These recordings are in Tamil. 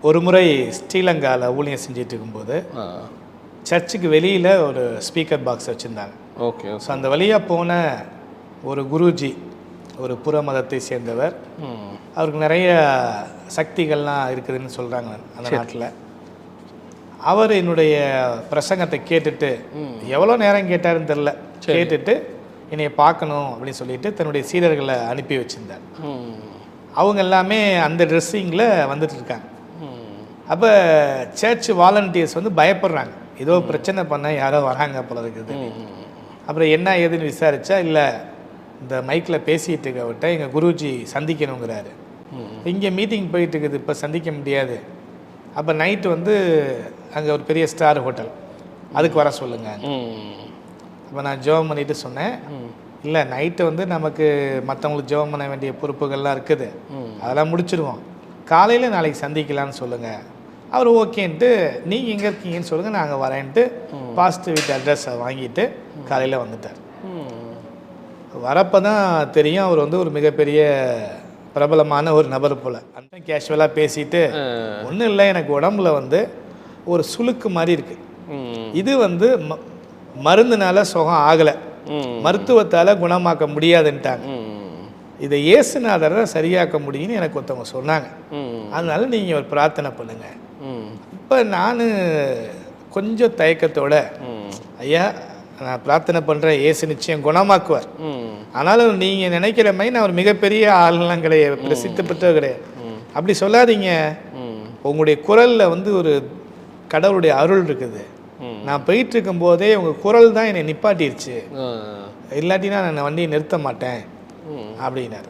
ஒரு முறை ஸ்ரீலங்காவில் ஊழியம் செஞ்சுட்டு இருக்கும்போது சர்ச்சுக்கு வெளியில் ஒரு ஸ்பீக்கர் பாக்ஸ் வச்சுருந்தாங்க. ஓகே. ஸோ அந்த வழியாக போன ஒரு குருஜி, ஒரு புற மதத்தை சேர்ந்தவர், அவருக்கு நிறைய சக்திகள்லாம் இருக்குதுன்னு சொல்கிறாங்க அந்த நாட்டில். அவர் என்னுடைய பிரசங்கத்தை கேட்டுட்டு, எவ்வளோ நேரம் கேட்டாருன்னு தெரில, கேட்டுட்டு என்னைய பார்க்கணும் அப்படின்னு சொல்லிட்டு தன்னுடைய சீடர்களை அனுப்பி வச்சுருந்தார். அவங்க எல்லாமே அந்த ட்ரெஸ்ஸிங்கில் வந்துட்டு இருக்காங்க. அப்போ சர்ச் வாலண்டியர்ஸ் வந்து பயப்படுறாங்க, ஏதோ பிரச்சனை பண்ண யாரோ வராங்க போல இருக்குது. அப்புறம் என்ன ஏதுன்னு விசாரித்தா, இல்லை இந்த மைக்கில் பேசிகிட்டு இருக்கவிட்ட எங்கள் குருஜி சந்திக்கணுங்கிறாரு. இங்கே மீட்டிங் போயிட்டு இருக்குது, இப்போ சந்திக்க முடியாது. அப்போ நைட்டு வந்து அங்கே ஒரு பெரிய ஸ்டார் ஹோட்டல், அதுக்கு வர சொல்லுங்க. அப்போ நான் ஜெபம் பண்ணிட்டு சொன்னேன், இல்லை நைட்டு வந்து நமக்கு மற்றவங்களுக்கு ஜெபம் பண்ண வேண்டிய பொறுப்புகள்லாம் இருக்குது, அதெல்லாம் முடிச்சிடுவோம், காலையில் நாளைக்கு சந்திக்கலான்னு சொல்லுங்கள். அவர் ஓகேன்ட்டு, நீங்கள் எங்கே இருக்கீங்கன்னு சொல்லுங்கள், நாங்கள் வரேன்ட்டு பாஸ்டர் வீட்டு அட்ரஸை வாங்கிட்டு காலையில் வந்துட்டார். வரப்போ தான் தெரியும் அவர் வந்து ஒரு மிகப்பெரிய பிரபலமான ஒரு நபர் போல். அந்த கேஷுவலாக பேசிட்டு, ஒன்றும் இல்லை எனக்கு உடம்புல வந்து ஒரு சுளுக்கு மாதிரி இருக்குது, இது வந்து மருந்துனால சுகம் ஆகலை, மருத்துவத்தால் குணமாக்க முடியாதுன்ட்டாங்க, இதை இயேசுநாதரை சரியாக்க முடியும்னு எனக்கு ஒருத்தவங்க சொன்னாங்க, அதனால நீங்கள் ஒரு பிரார்த்தனை பண்ணுங்க. இப்போ நான் கொஞ்சம் தயக்கத்தோட, ஐயா நான் பிரார்த்தனை பண்ணுறேன், இயேசு நிச்சயம் குணமாக்குவார், ஆனாலும் நீங்கள் நினைக்கிற மாதிரி நான் ஒரு மிகப்பெரிய ஆளுநம் கிடையாது, பிரசித்தி பெற்ற கிடையாது, அப்படி சொல்லாதீங்க, உங்களுடைய குரலில் வந்து ஒரு கடவுளுடைய அருள் இருக்குது, நான் போயிட்டு இருக்கும் போதே உங்கள் குரல் தான் என்னை நிப்பாட்டிருச்சு, இல்லாட்டினா நான் வண்டியை நிறுத்த மாட்டேன் அப்படின்னாரு.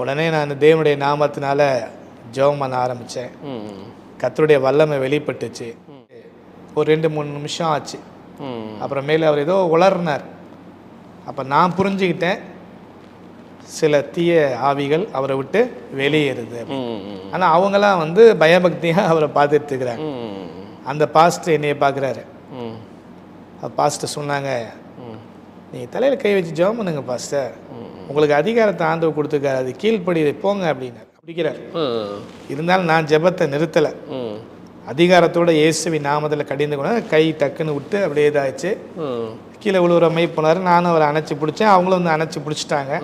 உடனே நான் தேவனுடைய நாமத்தினால ஜெபம் பண்ண ஆரம்பித்தேன். கர்த்தருடைய வல்லமை வெளிப்பட்டுச்சு. ஒரு 2-3 நிமிஷம் ஆச்சு. அப்புறமேல அவர் ஏதோ உளர்னார். அப்போ நான் புரிஞ்சுக்கிட்டேன், சில தீய ஆவிகள் அவரை விட்டு வெளியேறுது. ஆனால் அவங்களாம் வந்து பயபக்தியாக அவரை பார்த்துட்டு இருக்கிறாங்க. அந்த பாஸ்டர் என்னைய பார்க்குறாரு. பாஸ்டர் சொன்னாங்க, நீங்கள் தலையில் கை வச்சு ஜெபம் பண்ணுங்க பாஸ்டர், உங்களுக்கு அதிகாரத்தை ஆண்டவர் கொடுத்துருக்காரு, அது கீழ்ப்படி போங்க அப்படின்னாரு. அப்படிங்கிறார். இருந்தாலும் நான் ஜெபத்தை நிறுத்தலை. அதிகாரத்தோட இயேசுவின் நாமத்தில் கடிந்து கூட கை டக்குன்னு விட்டு அப்படியே இதாகிடுச்சு. கீழே விழுவுற மை போனார். நானும் அவரை அணைச்சி பிடிச்சேன், அவங்களும் வந்து அணைச்சி பிடிச்சிட்டாங்க.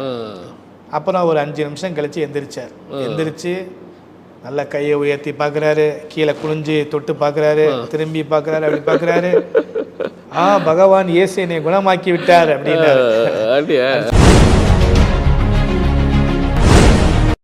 அப்புறம் ஒரு 5 நிமிஷம் கழித்து எந்திரிச்சார். எந்திரிச்சு நல்லா கையை உயர்த்தி பார்க்குறாரு, கீழே குனிஞ்சு தொட்டு பார்க்குறாரு, திரும்பி பார்க்குறாரு, அப்படி பார்க்குறாரு. பகவான் இயேசு என்னை குணமாக்கி விட்டார் அப்படின்னாரு.